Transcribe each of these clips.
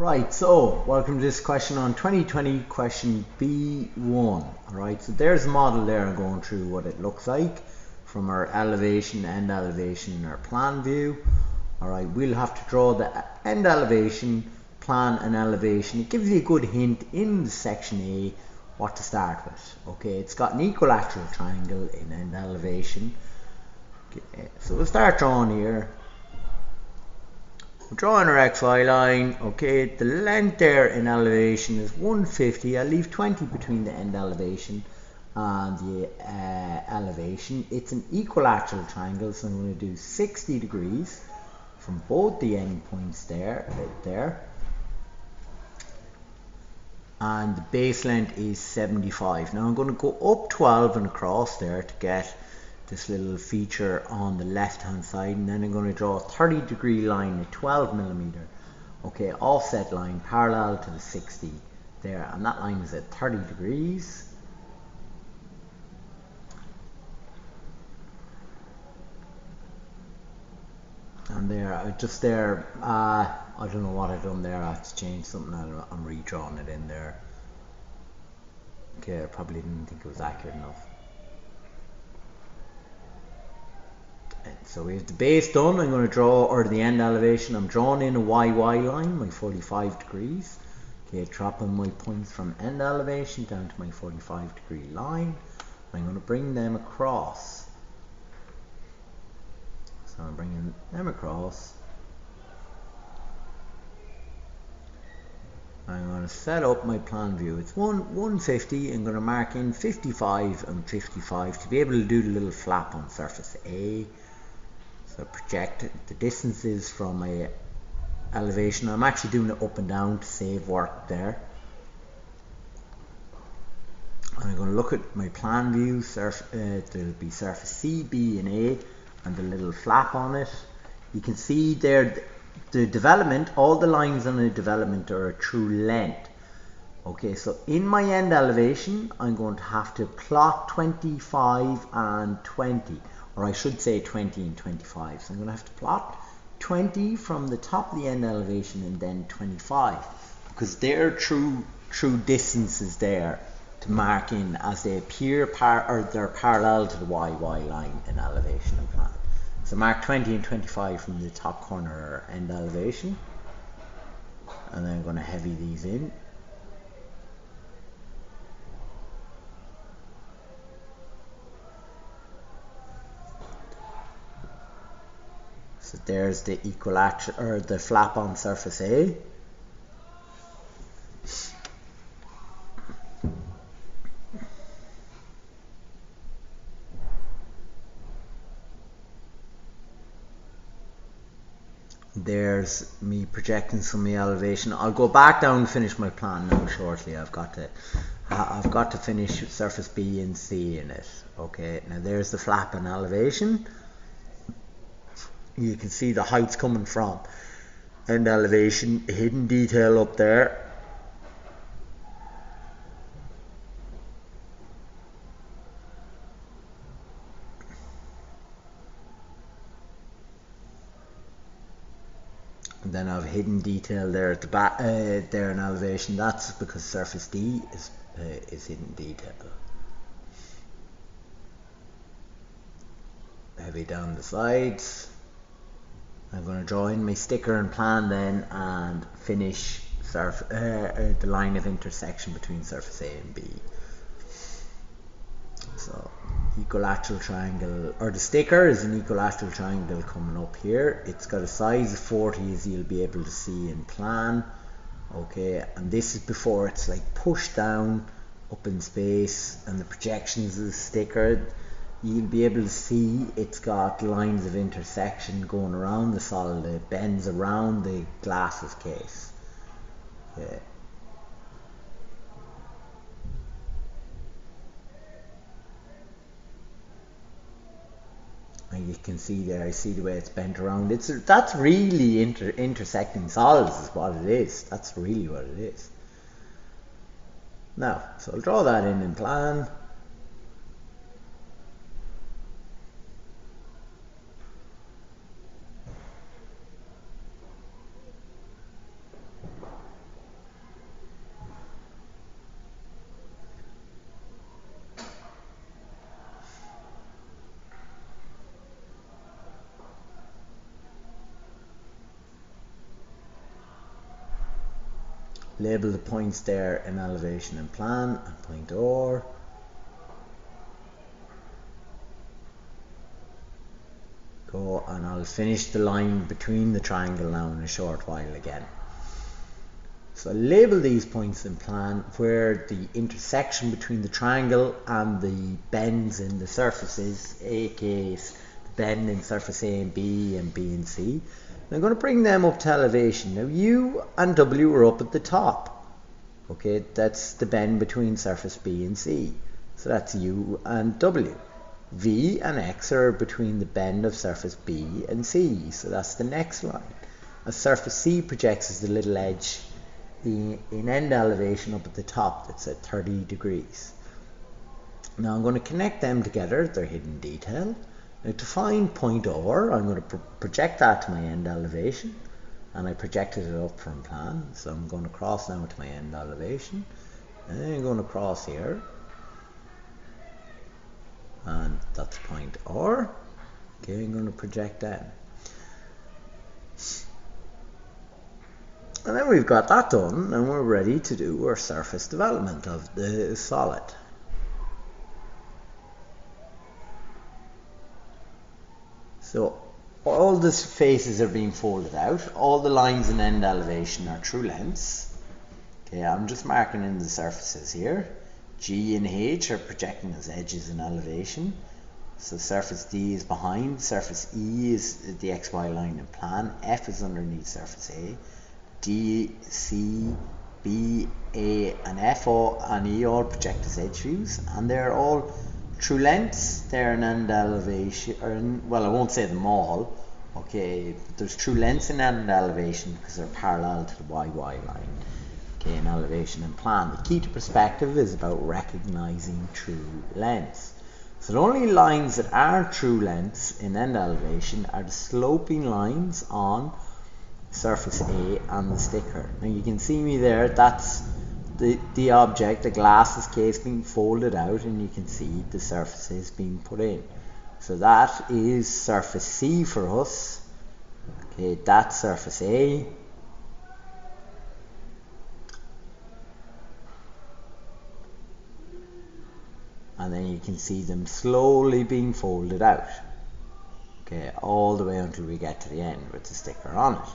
Right, so welcome to this question on 2020 question B1. Alright, so there's the model there and going through what it looks like from our elevation, end elevation, our plan view. Alright, we'll have to draw the end elevation, plan and elevation. It gives you a good hint in the section A what to start with. Okay, it's got an equilateral triangle in end elevation. Okay, so we'll start drawing here. Drawing our XY line, okay, the length there in elevation is 150. I'll leave 20 between the end elevation and the elevation. It's an equilateral triangle, so I'm going to do 60 degrees from both the end points there, right there. And the base length is 75. Now I'm going to go up 12 and across there to get this little feature on the left hand side, and then I'm going to draw a 30-degree line at 12mm, okay, offset line parallel to the 60 there, and that line is at 30 degrees. And there, just there, I don't know what I've done there. I have to change something. I'm redrawing it in there. Okay, I probably didn't think it was accurate enough. So we have the base done. I'm going to draw, or the end elevation, I'm drawing in a YY line, my 45 degrees. Okay, dropping my points from end elevation down to my 45-degree line. I'm going to bring them across. So I'm bringing them across. I'm going to set up my plan view. It's 150. I'm going to mark in 55 and 55 to be able to do the little flap on surface A. So project the distances from my elevation. I'm actually doing it up and down to save work there. I'm going to look at my plan view. There'll be surface C, B and A and the little flap on it. You can see there the development, all the lines on the development are a true length. Okay, so in my end elevation I'm going to have to plot 25 and 20, or I should say 20 and 25. So I'm going to have to plot 20 from the top of the end elevation and then 25, because they're true distances there to mark in as they appear they're parallel to the YY line in elevation and plan. So mark 20 and 25 from the top corner end elevation, and then I'm going to heavy these in. So there's the equilateral, or the flap on surface A. There's me projecting some of the elevation. I'll go back down and finish my plan now shortly. I've got to finish surface B and C in it. Okay, now there's the flap and elevation. You can see the heights coming from end elevation, hidden detail up there. And then I've hidden detail there at the back, there in elevation. That's because surface D is hidden detail. Heavy down the sides. I'm going to draw in my sticker and plan then, and finish the line of intersection between surface A and B. So equilateral triangle, or the sticker is an equilateral triangle coming up here. It's got a size of 40, as you'll be able to see in plan. Okay, and this is before it's like pushed down up in space, and the projections of the sticker, you'll be able to see it's got lines of intersection going around the solid. It bends around the glasses case. Okay. And you can see there, I see the way it's bent around. That's really intersecting solids is what it is. That's really what it is. Now, so I'll draw that in plan. label the points there in elevation and plan, and point R. Go, and I'll finish the line between the triangle now in a short while again. So label these points in plan where the intersection between the triangle and the bends in the surfaces, aka the bend in surface A and B and C. And I'm going to bring them up to elevation. Now U and W are up at the top. Okay, that's the bend between surface B and C. So that's U and W. V and X are between the bend of surface B and C. So that's the next line. As surface C projects as the little edge in end elevation up at the top, that's at 30 degrees. Now I'm going to connect them together, they're hidden detail. Now to find point R, I'm going to project that to my end elevation, and I projected it up from plan. So I'm going to cross now to my end elevation, and then I'm going to cross here, and that's point R. Okay, I'm going to project that. And then we've got that done, and we're ready to do our surface development of the solid. So all the faces are being folded out, all the lines in end elevation are true lengths. Okay, I'm just marking in the surfaces here. G and H are projecting as edges in elevation. So surface D is behind, surface E is the XY line in plan, F is underneath surface A. D, C, B, A and F and E all project as edge views, and they're all true lengths. They're in end elevation, well, I won't say them all. Okay, but there's true lengths in end elevation because they're parallel to the YY line. Okay, in elevation and plan. The key to perspective is about recognizing true lengths. So the only lines that are true lengths in end elevation are the sloping lines on surface A and the sticker. Now you can see me there, that's the object, the glasses case being folded out, and you can see the surfaces being put in. So that is surface C for us. Okay, that's surface A. And then you can see them slowly being folded out. Okay, all the way until we get to the end with the sticker on it.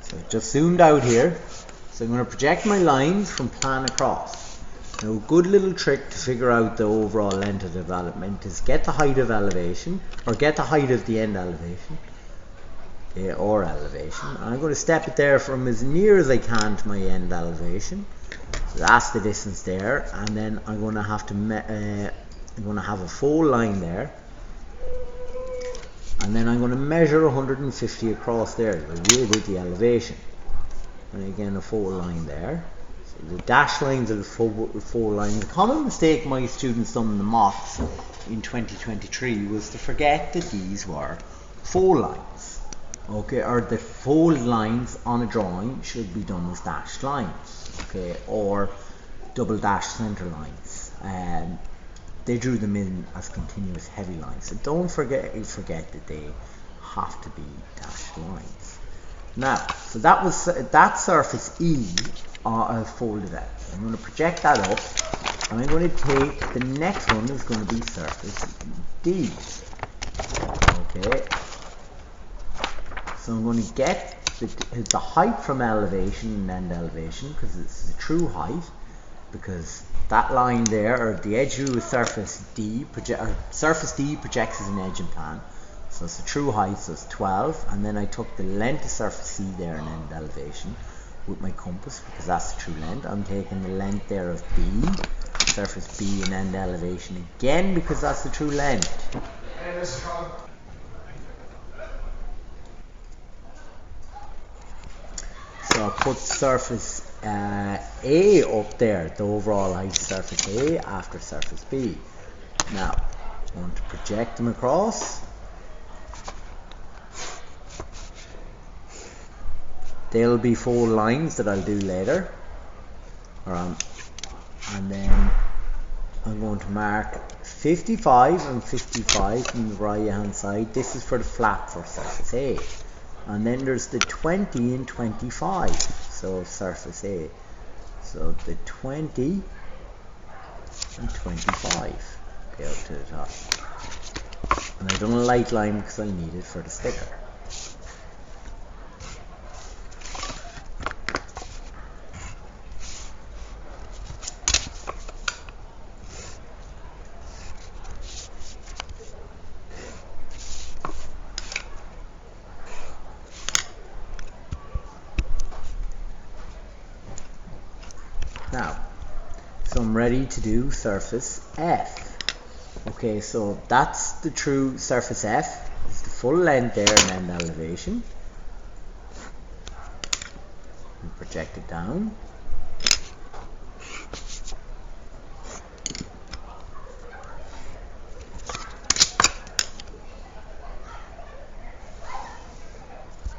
So just zoomed out here. So I'm going to project my lines from plan across. Now a good little trick to figure out the overall length of development is get the height of elevation, or get the height of the end elevation, okay, or elevation. And I'm going to step it there from as near as I can to my end elevation. So that's the distance there, and then I'm going to have to I'm going to have a full line there. And then I'm going to measure 150 across there with the elevation. And again, a full line there. So the dashed lines are the full lines. The common mistake my students done in the moths in 2023 was to forget that these were full lines. Okay, or the fold lines on a drawing should be done as dashed lines. Okay, or double dash center lines. They drew them in as continuous heavy lines. So don't forget that they have to be dashed lines. Now, so that was that surface E folded out. I'm going to project that up, and I'm going to take the next one is going to be surface D. Okay. So I'm going to get the height from elevation and end elevation, because it's the true height, because that line there, or the edge view of surface D, surface D projects as an edge in plan. So it's the true height, so it's 12, and then I took the length of surface C there in end elevation with my compass, because that's the true length. I'm taking the length there of B, surface B in end elevation again, because that's the true length. So I'll put surface A up there, the overall height of surface A after surface B. Now, I'm going to project them across. They'll be four lines that I'll do later. And then I'm going to mark 55 and 55 on the right hand side. This is for the flap for surface A. And then there's the 20 and 25, so surface A. So the 20 and 25 go to the top. And I've done a light line because I need it for the sticker. Now, so I'm ready to do surface F. Okay, so that's the true surface F. It's the full length there and end elevation. And project it down.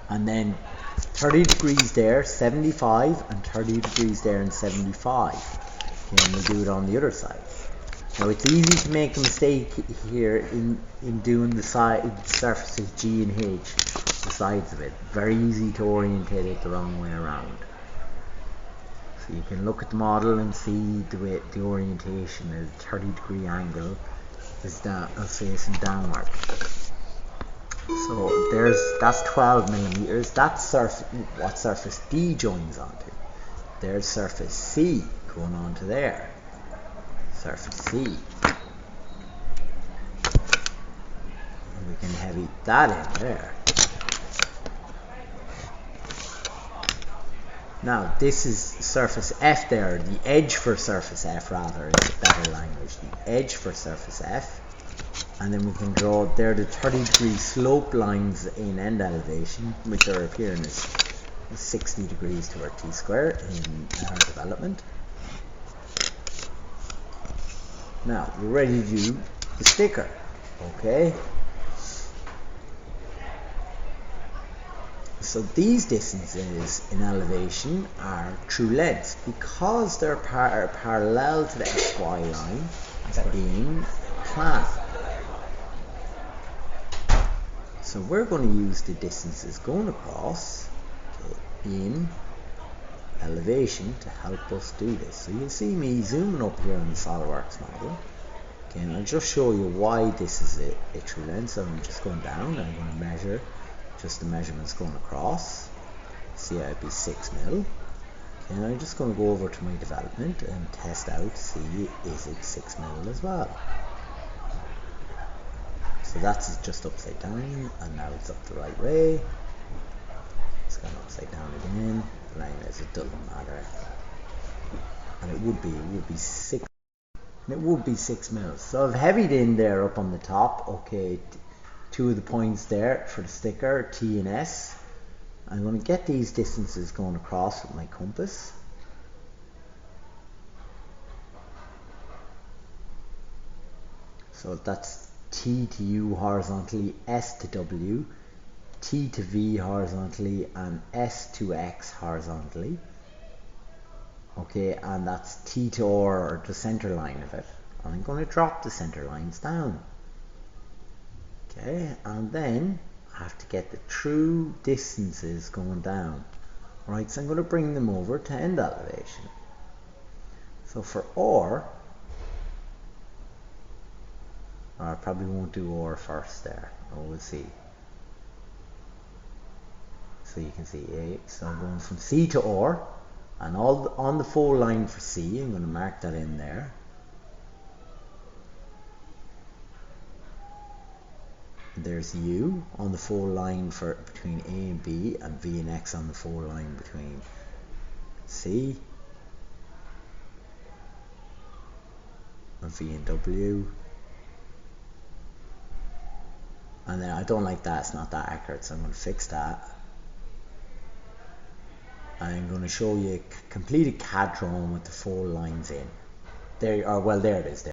And then 30 degrees there, 75, and 30 degrees there and 75. Okay, and we'll do it on the other side. Now it's easy to make a mistake here in doing the surfaces G and H, the sides of it. Very easy to orientate it the wrong way around. So you can look at the model and see the way the orientation is 30-degree angle is facing downward. So that's 12 millimeters. That's what surface D joins onto. There's surface C going on to there. Surface C. And we can heavy that in there. Now this is surface F there. The edge for surface F rather is better language. The edge for surface F. And then we can draw there the 30-degree slope lines in end elevation, which are appearing as 60 degrees to our t-square in our development. Now we're ready to do the sticker. Okay. So these distances in elevation are true lengths because they're parallel to the XY line being plan. So we're going to use the distances going across in elevation to help us do this. So you'll see me zooming up here on the SolidWorks model. Okay, and I'll just show you why this is a true length. So I'm just going down and I'm going to measure just the measurements going across. See, I'd be 6 mil. Okay, and I'm just going to go over to my development and test out, see is it 6 mil as well. So that's just upside down, and now it's up the right way. It's gone upside down again. Line is, it doesn't matter. And it would be 6. And it would be 6 mils. So I've heavied in there up on the top. Okay, two of the points there for the sticker, T and S. I'm going to get these distances going across with my compass. So that's T to U horizontally, S to W, T to V horizontally, and S to X horizontally. Okay, and that's T to R, or the center line of it. I'm going to drop the center lines down. Okay, and then I have to get the true distances going down. Right, so I'm going to bring them over to end elevation. So for R, I probably won't do R first there. We'll see. So you can see A. So I'm going from C to R, and all on the fold line for C. I'm going to mark that in there. There's U on the fold line for between A and B, and V and X on the fold line between C and V and W. And then I don't like that, it's not that accurate, so I'm going to fix that. I'm going to show you a completed CAD drawing with the four lines in. There, or well, there it is. There.